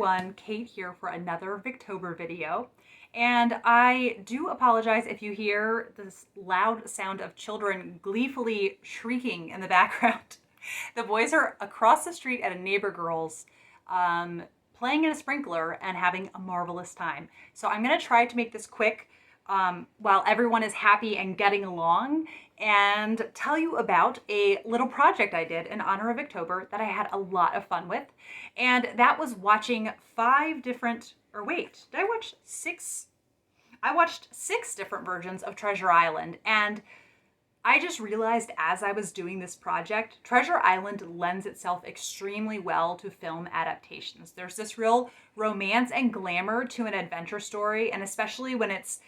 everyone, Kate here for another Victober video. And I do apologize if you hear this loud sound of children gleefully shrieking in the background. The boys are across the street at a neighbor girl's playing in a sprinkler and having a marvelous time. So I'm gonna try to make this quick while everyone is happy and getting along, and tell you about a little project I did in honor of October that I had a lot of fun with. And that was watching did I watch six? I watched six different versions of Treasure Island, and I just realized as I was doing this project, Treasure Island lends itself extremely well to film adaptations. There's this real romance and glamour to an adventure story, and especially when it's,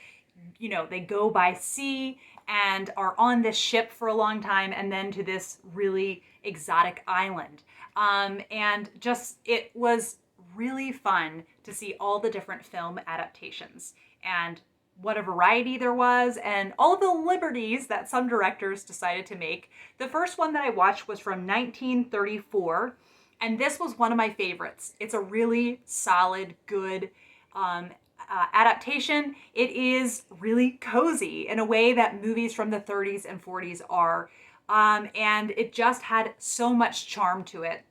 they go by sea and are on this ship for a long time and then to this really exotic island. And just, it was really fun to see all the different film adaptations and what a variety there was and all the liberties that some directors decided to make. The first one that I watched was from 1934, and this was one of my favorites. It's a really solid, good adaptation. It is really cozy in a way that movies from the 30s and 40s are, and it just had so much charm to it.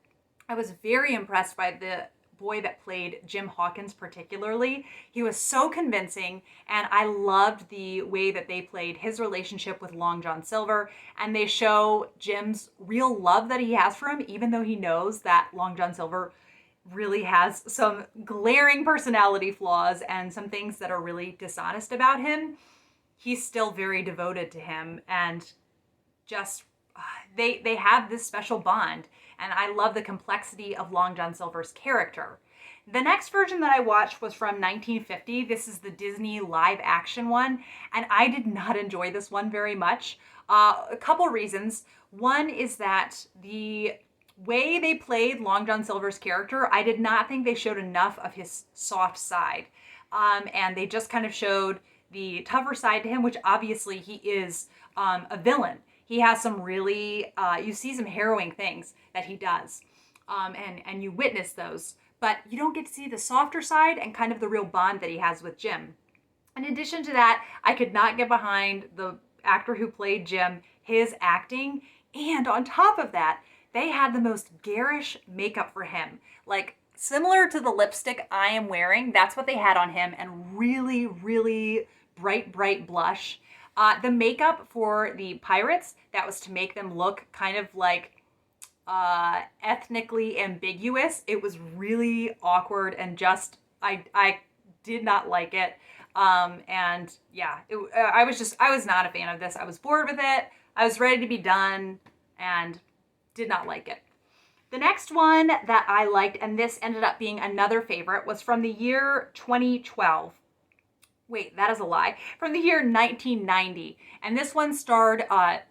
I was very impressed by the boy that played Jim Hawkins particularly. He was so convincing, and I loved the way that they played his relationship with Long John Silver, and they show Jim's real love that he has for him, even though he knows that Long John Silver really has some glaring personality flaws and some things that are really dishonest about him. He's still very devoted to him, and just they have this special bond, and I love the complexity of Long John Silver's character. The next version that I watched was from 1950. This is the Disney live action one, and I did not enjoy this one very much. A couple reasons. One is that the way they played Long John Silver's character, I did not think they showed enough of his soft side. And they just kind of showed the tougher side to him, which obviously he is a villain. He has some really, you see some harrowing things that he does, and you witness those, but you don't get to see the softer side and kind of the real bond that he has with Jim. In addition to that, I could not get behind the actor who played Jim, his acting, and on top of that, they had the most garish makeup for him. Like, similar to the lipstick I am wearing, that's what they had on him, and really, really bright blush. The makeup for the pirates, that was to make them look kind of like ethnically ambiguous. It was really awkward and just, I did not like it. And yeah, I was not a fan of this. I was bored with it. I was ready to be done and did not like it. The next one that I liked, and this ended up being another favorite, was from the year 2012. Wait, that is a lie. From the year 1990. And this one starred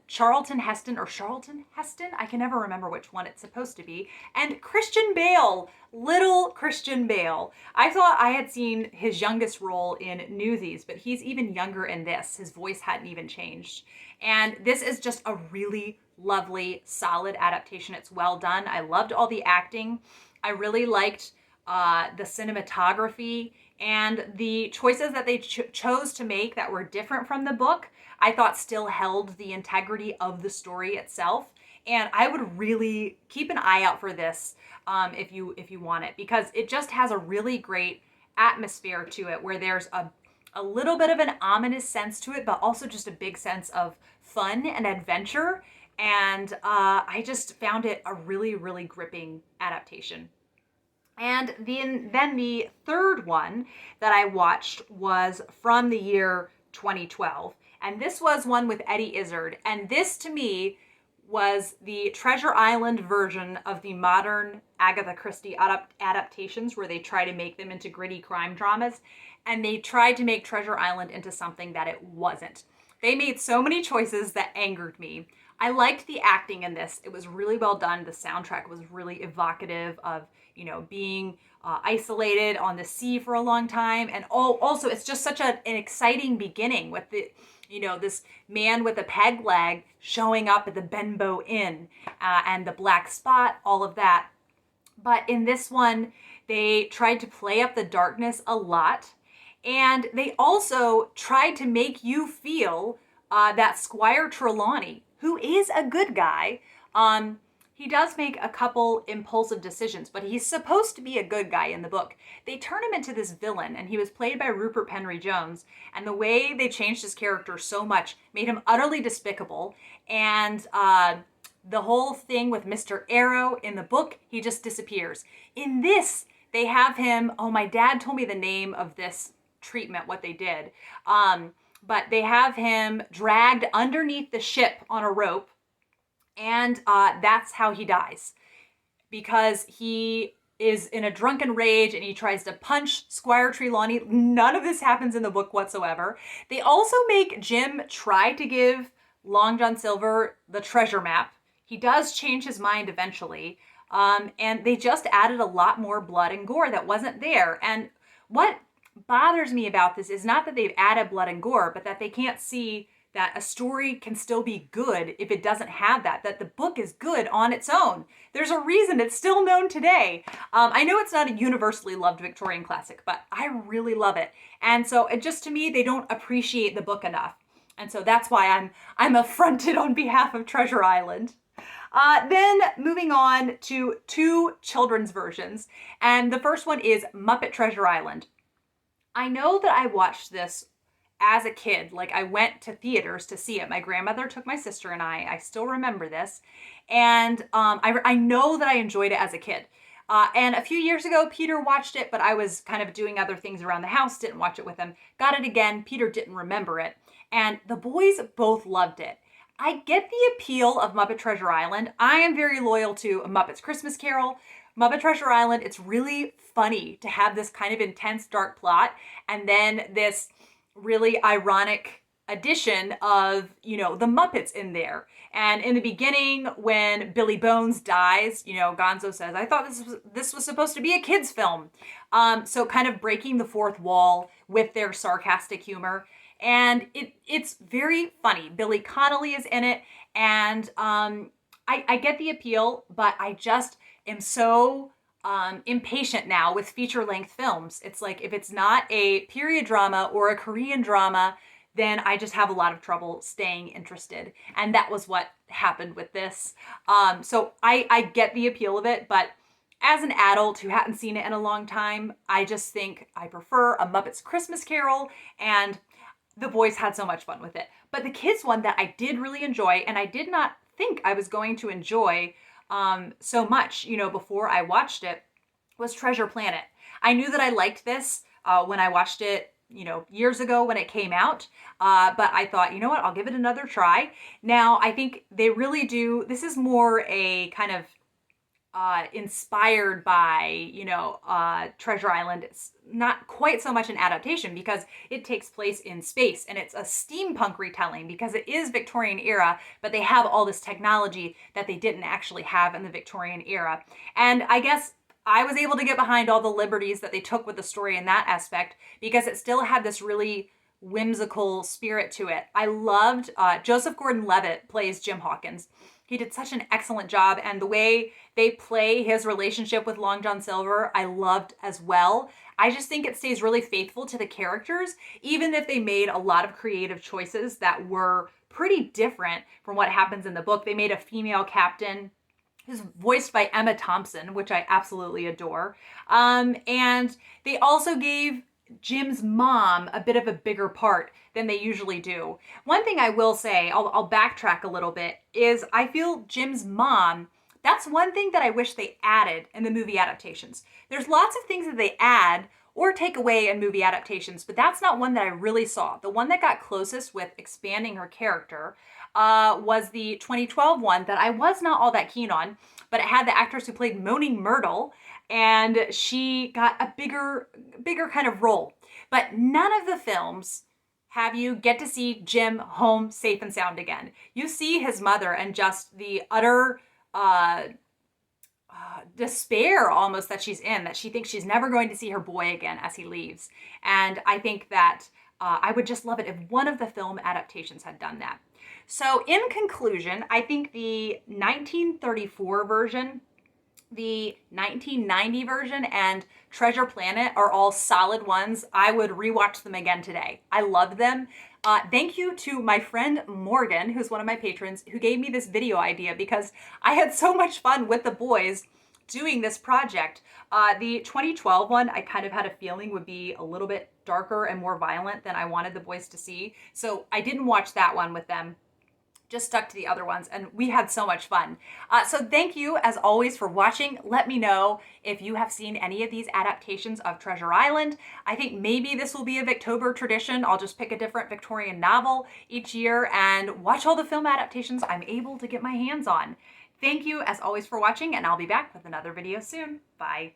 Charlton Heston. I can never remember which one it's supposed to be. And Christian Bale, little Christian Bale. I thought I had seen his youngest role in Newsies, but he's even younger in this. His voice hadn't even changed. And this is just a really lovely, solid adaptation. It's well done. I loved all the acting. I really liked the cinematography and the choices that they chose to make that were different from the book. I thought still held the integrity of the story itself. And I would really keep an eye out for this if you want it, because it just has a really great atmosphere to it, where there's a little bit of an ominous sense to it, but also just a big sense of fun and adventure. And I just found it a really, really gripping adaptation. And then the third one that I watched was from the year 2012. And this was one with Eddie Izzard. And this, to me, was the Treasure Island version of the modern Agatha Christie adaptations, where they try to make them into gritty crime dramas. And they tried to make Treasure Island into something that it wasn't. They made so many choices that angered me. I liked the acting in this. It was really well done. The soundtrack was really evocative of, being isolated on the sea for a long time. And also, it's just such an exciting beginning with this man with a peg leg showing up at the Benbow Inn and the black spot, all of that. But in this one, They tried to play up the darkness a lot. And they also tried to make you feel that Squire Trelawney, who is a good guy, he does make a couple impulsive decisions, but he's supposed to be a good guy in the book. They turn him into this villain, and he was played by Rupert Penry Jones. And the way they changed his character so much made him utterly despicable. And the whole thing with Mr. Arrow in the book, he just disappears. In this, they have him. Oh, my dad told me the name of this treatment, what they did. But they have him dragged underneath the ship on a rope. And that's how he dies, because he is in a drunken rage and he tries to punch Squire Trelawney. None of this happens in the book whatsoever. They also make Jim try to give Long John Silver the treasure map. He does change his mind eventually. And they just added a lot more blood and gore that wasn't there. And what bothers me about this is not that they've added blood and gore, but that they can't see that a story can still be good if it doesn't have that the book is good on its own. There's a reason it's still known today. I know it's not a universally loved Victorian classic, but I really love it. And so it just, to me, they don't appreciate the book enough. And so that's why I'm affronted on behalf of Treasure Island. Then moving on to two children's versions. And the first one is Muppet Treasure Island. I know that I watched this as a kid. Like, I went to theaters to see it. My grandmother took my sister and I still remember this. And I know that I enjoyed it as a kid. And a few years ago, Peter watched it, but I was kind of doing other things around the house, didn't watch it with him. Got it again. Peter didn't remember it. And the boys both loved it. I get the appeal of Muppet Treasure Island. I am very loyal to A Muppet's Christmas Carol. Muppet Treasure Island, it's really funny to have this kind of intense, dark plot, and then this really ironic addition of, the Muppets in there. And in the beginning, when Billy Bones dies, Gonzo says, I thought this was supposed to be a kid's film. So kind of breaking the fourth wall with their sarcastic humor. And it's very funny. Billy Connolly is in it, and I get the appeal, but I just am so impatient now with feature-length films. It's like, if it's not a period drama or a Korean drama, then I just have a lot of trouble staying interested. And that was what happened with this. So I get the appeal of it, but as an adult who hadn't seen it in a long time, I just think I prefer A Muppet's Christmas Carol, and the boys had so much fun with it. But the kids one that I did really enjoy, and I did not think I was going to enjoy so much, before I watched it, was Treasure Planet. I knew that I liked this when I watched it, years ago when it came out. But I thought, you know what, I'll give it another try. Now, I think they really do. This is more a kind of inspired by, Treasure Island. It's not quite so much an adaptation because it takes place in space, and it's a steampunk retelling because it is Victorian era, but they have all this technology that they didn't actually have in the Victorian era. And I guess I was able to get behind all the liberties that they took with the story in that aspect because it still had this really whimsical spirit to it. I loved Joseph Gordon-Levitt plays Jim Hawkins. He did such an excellent job, and the way they play his relationship with Long John Silver, I loved as well. I just think it stays really faithful to the characters, even if they made a lot of creative choices that were pretty different from what happens in the book. They made a female captain who's voiced by Emma Thompson, which I absolutely adore. And they also gave Jim's mom a bit of a bigger part than they usually do. One thing I will say, I'll backtrack a little bit, is I feel Jim's mom, that's one thing that I wish they added in the movie adaptations. There's lots of things that they add or take away in movie adaptations, but that's not one that I really saw. The one that got closest with expanding her character was the 2012 one that I was not all that keen on, but it had the actress who played Moaning Myrtle, and she got a bigger kind of role. But none of the films have you get to see Jim home safe and sound again. You see his mother and just the utter despair almost that she's in, that she thinks she's never going to see her boy again as he leaves. And I think that I would just love it if one of the film adaptations had done that. So in conclusion, I think the 1934 version The 1990 version and Treasure Planet are all solid ones. I would rewatch them again today. I love them. Thank you to my friend Morgan, who's one of my patrons, who gave me this video idea because I had so much fun with the boys doing this project. The 2012 one, I kind of had a feeling would be a little bit darker and more violent than I wanted the boys to see. So I didn't watch that one with them, just stuck to the other ones, and we had so much fun. So thank you as always for watching. Let me know if you have seen any of these adaptations of Treasure Island. I think maybe this will be a Victober tradition. I'll just pick a different Victorian novel each year and watch all the film adaptations I'm able to get my hands on. Thank you as always for watching, and I'll be back with another video soon. Bye.